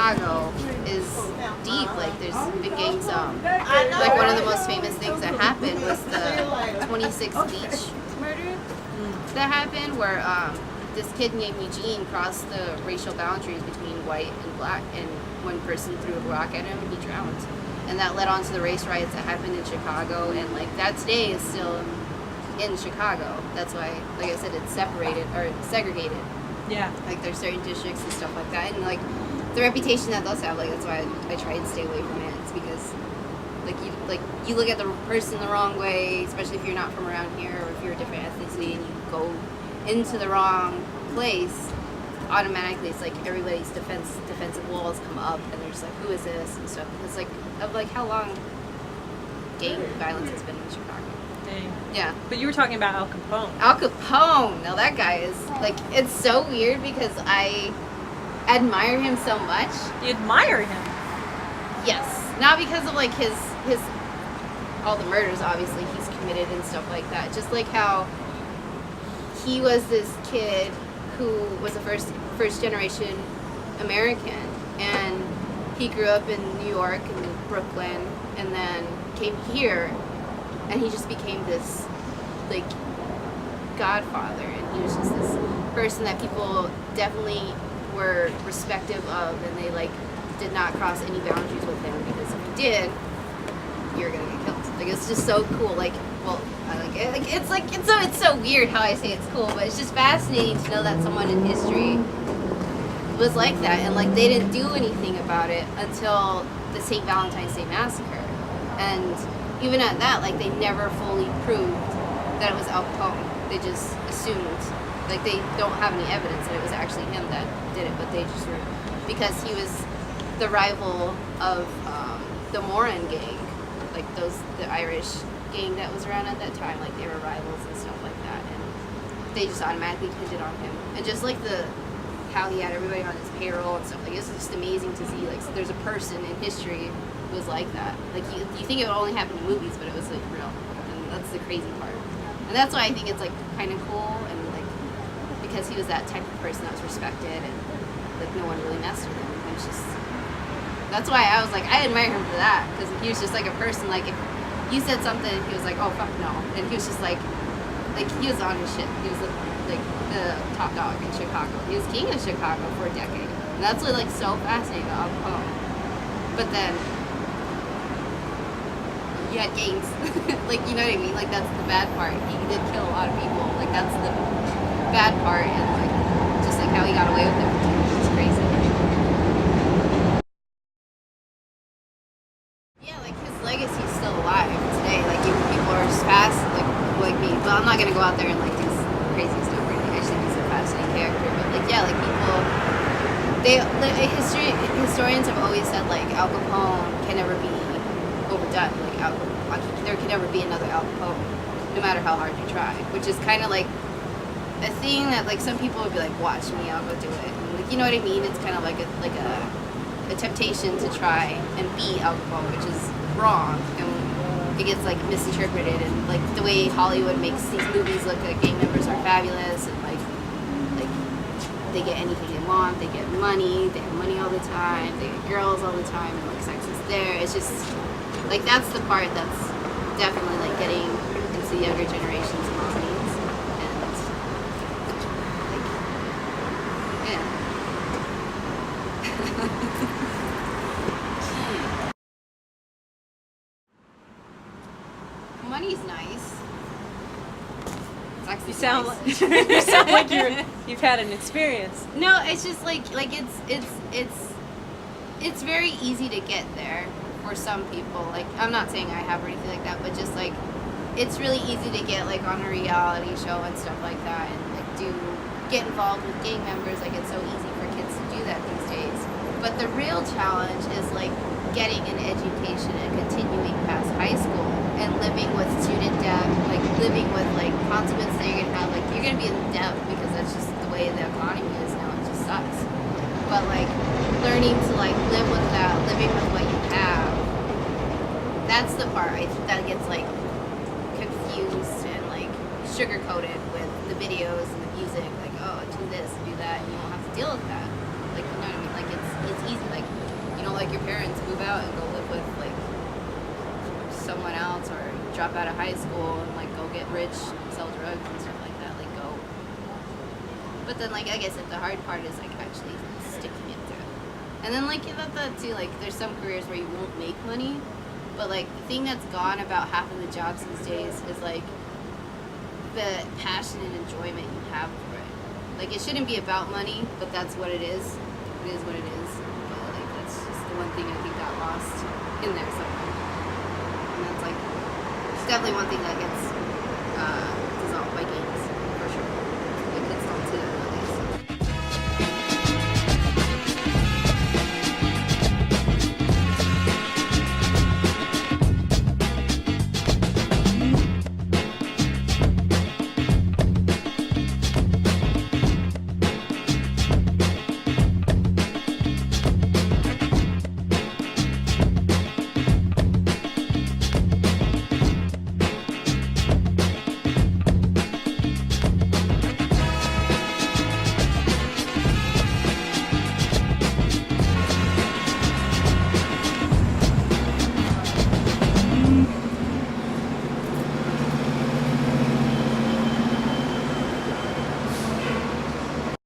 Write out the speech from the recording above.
Chicago is deep. Like there's been gangs. Like one of the most famous things that happened was the 26 Beach murder that happened, where this kid named Eugene crossed the racial boundaries between white and black, and one person threw a rock at him and he drowned. And that led on to the race riots that happened in Chicago, and like that today is still in Chicago. That's why, like I said, it's separated or segregated. Yeah. Like there's certain districts and stuff like that, and like the reputation that those have, like that's why I try and stay away from it. It's because you look at the person the wrong way, especially if you're not from around here or if you're a different ethnicity and you go into the wrong place. Automatically, it's like everybody's defensive walls come up, and they're just like, who is this and stuff. Because like of like how long gang violence has been in Chicago. Dang. Yeah. But you were talking about Al Capone. Al Capone. Now that guy is like, it's so weird because I admire him so much. You admire him? Yes. Not because of like his all the murders obviously he's committed and stuff like that. Just like how he was this kid who was a first generation American, and he grew up in New York and Brooklyn, and then came here, and he just became this like godfather, and he was just this person that people definitely were respective of, and they like did not cross any boundaries with him, because if you did, you're gonna get killed. Like it's just so cool. Like, well, I like it. Like it's so weird how I say it's cool, but it's just fascinating to know that someone in history was like that, and like they didn't do anything about it until the St. Valentine's Day massacre, and even at that, like they never fully proved that it was Al Capone. They just assumed, like they don't have any evidence that it was actually him that did it, but they just were, because he was the rival of the Moran gang, like the Irish gang that was around at that time. Like they were rivals and stuff like that, and they just automatically pinned it on him. And just like how he had everybody on his payroll and stuff, like it's just amazing to see. Like so there's a person in history who was like that. Like you think it would only happen in movies, but it was like real, and that's the crazy part. And that's why I think it's like kind of cool, and like because he was that type of person that was respected, and like no one really messed with him. It was just, that's why I was like, I admire him for that, because he was just like a person, like if you said something, he was like, oh fuck no, and he was just like he was on his shit. He was like the top dog in Chicago. He was king of Chicago for a decade, and that's what like so fascinating about Al Capone. But then you had gangs, like you know what I mean? Like that's the bad part. He did kill a lot of people. Like that's the bad part, and like just like how he got away with it. It's crazy. Yeah, like his legacy's still alive today. Like even people are just fast, like me. But I'm not gonna go out there and like do crazy stuff or anything. I just think he's a fascinating character. But like yeah, like people, historians have always said like Al Capone can never be overdone. Like there can never be another Al Capone, no matter how hard you try. Which is kind of like a thing that like some people would be like, watch me, I'll go do it. And, like you know what I mean? It's kind of like a temptation to try and be Al Capone, which is wrong, and it gets like misinterpreted, and like the way Hollywood makes these movies look like gang members are fabulous, and like they get anything they want, they get money, they have money all the time, they get girls all the time, and like sex is there. It's just like that's the part that's definitely like getting into the younger generation's minds, and like yeah. Money's nice. You sound nice. like you sound like you've had an experience. No, it's just like it's very easy to get there for some people. Like I'm not saying I have or anything like that, but just like it's really easy to get like on a reality show and stuff like that, and like get involved with gang members. Like it's so easy for kids to do that these days. But the real challenge is like getting an education and continuing past high school and living with student debt, like living with like consequences that you're gonna have. Like you're gonna be in debt because that's just the way the economy is now. It just sucks. But like learning to like live with that, living with what you have, that's the part I think that gets like confused and like sugar coated with the videos and the music. Like, oh, do this, do that, and you don't have to deal with that. Like you know what I mean? Like it's easy. Like drop out of high school and like go get rich, sell drugs and stuff like that, like go. But then like I guess the hard part is like actually sticking it through. And then like that too, like there's some careers where you won't make money, but like the thing that's gone about half of the jobs these days is like the passion and enjoyment you have for it. Like it shouldn't be about money, but that's what it is. It is what it is. But like that's just the one thing I think got lost in there somewhere. And that's like it's definitely one thing that gets